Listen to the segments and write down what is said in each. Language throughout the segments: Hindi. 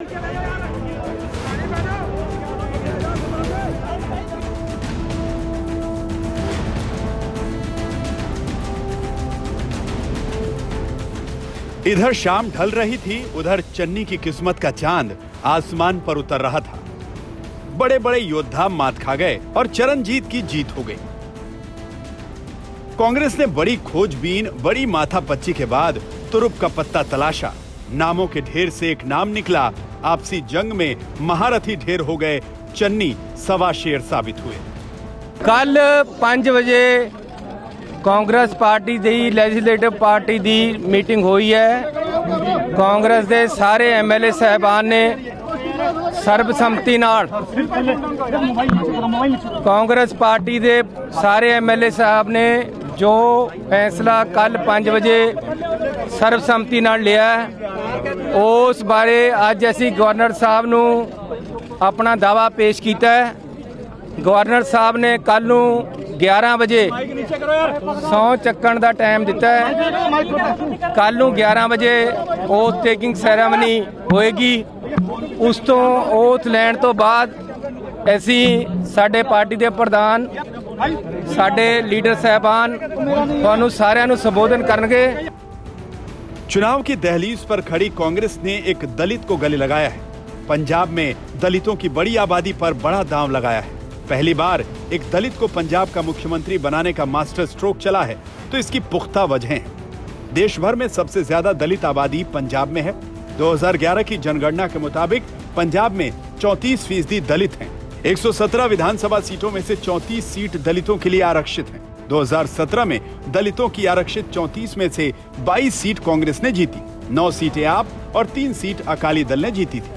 इधर शाम ढल रही थी, उधर चन्नी की किस्मत का चांद आसमान पर उतर रहा था। बड़े बड़े योद्धा मात खा गए और चरणजीत की जीत हो गई। कांग्रेस ने बड़ी खोजबीन, बड़ी माथापच्ची के बाद तुरुप का पत्ता तलाशा। नामों के ढेर से एक नाम निकला। आपसी जंग में महारथी ढेर हो गए। चन्नी सवा शेर साबित हुए। कल 5 बजे कांग्रेस पार्टी दी लेजिस्लेटिव पार्टी दी मीटिंग हुई है। कांग्रेस दे सारे एमएलए साहबान ने सर्बसम्मति नाल कांग्रेस पार्टी दे सारे एमएलए साहब ने जो फैसला कल 5 बजे सर्बसम्मति नाल लिया उस बारे अज असी गवर्नर साहब नू अपना दावा पेश किया है। गवर्नर साहब ने कल नू 11 बजे सौं चक्कण का टाइम दिता है। कल नू 11 बजे ओथ टेकिंग सैरेमनी होएगी। उस तो ओथ लैण तो बाद असी साडे पार्टी के प्रधान साडे लीडर साहबान तुहानू सारिआं नू संबोधन करनगे। चुनाव की दहलीज पर खड़ी कांग्रेस ने एक दलित को गले लगाया है। पंजाब में दलितों की बड़ी आबादी पर बड़ा दांव लगाया है। पहली बार एक दलित को पंजाब का मुख्यमंत्री बनाने का मास्टर स्ट्रोक चला है, तो इसकी पुख्ता वजहें हैं। देश भर में सबसे ज्यादा दलित आबादी पंजाब में है। 2011 की जनगणना के मुताबिक पंजाब में 34% दलित हैं। 117 विधानसभा सीटों में से 34 सीट दलितों के लिए आरक्षित हैं। 2017 में दलितों की आरक्षित 34 में से 22 सीट कांग्रेस ने जीती। 9 सीटें आप और 3 सीट अकाली दल ने जीती थी।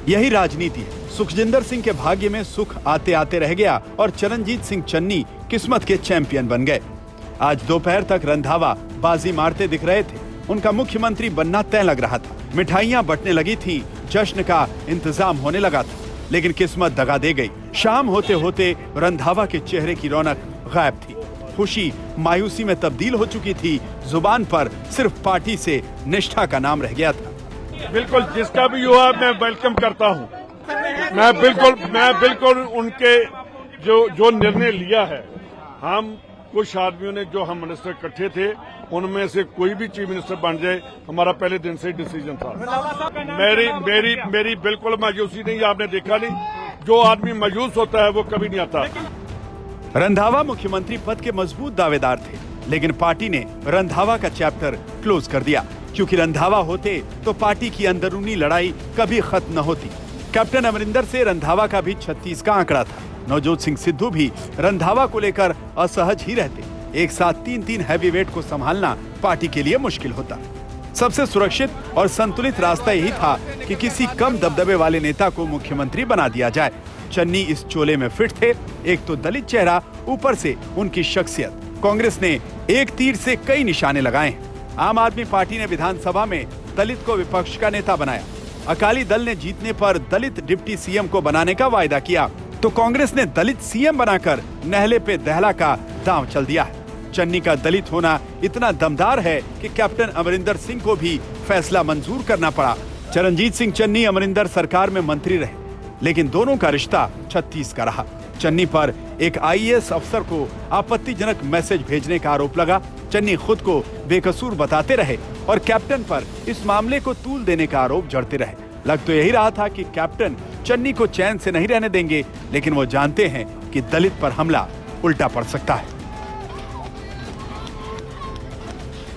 यही राजनीति है। सुखजिंदर सिंह के भाग्य में सुख आते आते रह गया और चरणजीत सिंह चन्नी किस्मत के चैंपियन बन गए। आज दोपहर तक रंधावा बाजी मारते दिख रहे थे। उनका मुख्यमंत्री बनना तय लग रहा था। मिठाइयां बंटने लगी थी, जश्न का इंतजाम होने लगा था, लेकिन किस्मत दगा दे गई। शाम होते होते रंधावा के चेहरे की रौनक गायब थी। खुशी मायूसी में तब्दील हो चुकी थी। जुबान पर सिर्फ पार्टी से निष्ठा का नाम रह गया था। बिल्कुल जिसका भी हुआ मैं वेलकम करता हूं। मैं बिल्कुल उनके जो निर्णय लिया है। हम कुछ आदमियों ने जो हम मिनिस्टर इकट्ठे थे उनमें से कोई भी चीफ मिनिस्टर बन जाए हमारा पहले दिन से ही डिसीजन था। मेरी बिल्कुल मायूसी नहीं। आपने देखा नहीं, जो आदमी मायूस होता है वो कभी नहीं आता। रंधावा मुख्यमंत्री पद के मजबूत दावेदार थे, लेकिन पार्टी ने रंधावा का चैप्टर क्लोज कर दिया, क्योंकि रंधावा होते तो पार्टी की अंदरूनी लड़ाई कभी खत्म न होती। कैप्टन अमरिंदर से रंधावा का भी 36 का आंकड़ा था। नवजोत सिंह सिद्धू भी रंधावा को लेकर असहज ही रहते। एक साथ 3 हैवीवेट को संभालना पार्टी के लिए मुश्किल होता। सबसे सुरक्षित और संतुलित रास्ता यही था कि किसी कम दबदबे वाले नेता को मुख्यमंत्री बना दिया जाए। चन्नी इस चोले में फिट थे। एक तो दलित चेहरा, ऊपर से उनकी शख्सियत। कांग्रेस ने एक तीर से कई निशाने लगाए हैं। आम आदमी पार्टी ने विधानसभा में दलित को विपक्ष का नेता बनाया। अकाली दल ने जीतने पर दलित डिप्टी सीएम को बनाने का वायदा किया, तो कांग्रेस ने दलित सीएम बनाकर नहले पे दहला का दांव चल दिया है। चन्नी का दलित होना इतना दमदार है कि कैप्टन अमरिंदर सिंह को भी फैसला मंजूर करना पड़ा। चरणजीत सिंह चन्नी अमरिंदर सरकार में मंत्री रहे, लेकिन दोनों का रिश्ता 36 का रहा। चन्नी पर एक आईएएस अफसर को आपत्तिजनक मैसेज भेजने का आरोप लगा। चन्नी खुद को बेकसूर बताते रहे और कैप्टन पर इस मामले को तूल देने का आरोप जड़ते रहे। लग तो यही रहा था कि कैप्टन चन्नी को चैन से नहीं रहने देंगे, लेकिन वो जानते हैं कि दलित पर हमला उल्टा पड़ सकता है।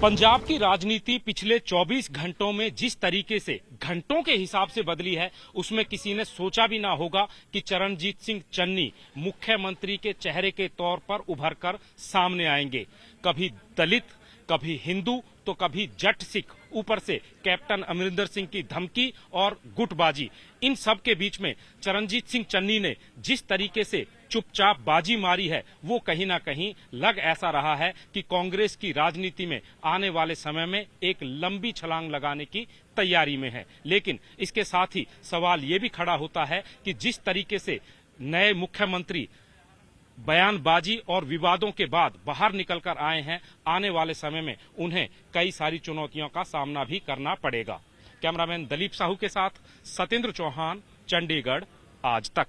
पंजाब की राजनीति पिछले 24 घंटों में जिस तरीके से घंटों के हिसाब से बदली है, उसमें किसी ने सोचा भी ना होगा कि चरणजीत सिंह चन्नी मुख्यमंत्री के चेहरे के तौर पर उभर कर सामने आएंगे। कभी दलित, कभी हिंदू, तो कभी जट सिख, ऊपर से कैप्टन अमरिंदर सिंह की धमकी और गुटबाजी। इन सब के बीच में चरणजीत सिंह चन्नी ने जिस तरीके से चुपचाप बाजी मारी है, वो कहीं ना कहीं लग ऐसा रहा है कि कांग्रेस की राजनीति में आने वाले समय में एक लंबी छलांग लगाने की तैयारी में है। लेकिन इसके साथ ही सवाल ये भी खड़ा होता है कि जिस तरीके से नए मुख्यमंत्री बयानबाजी और विवादों के बाद बाहर निकलकर आए हैं, आने वाले समय में उन्हें कई सारी चुनौतियों का सामना भी करना पड़ेगा। कैमरामैन दलीप साहू के साथ सत्येंद्र चौहान, चंडीगढ़ आज तक।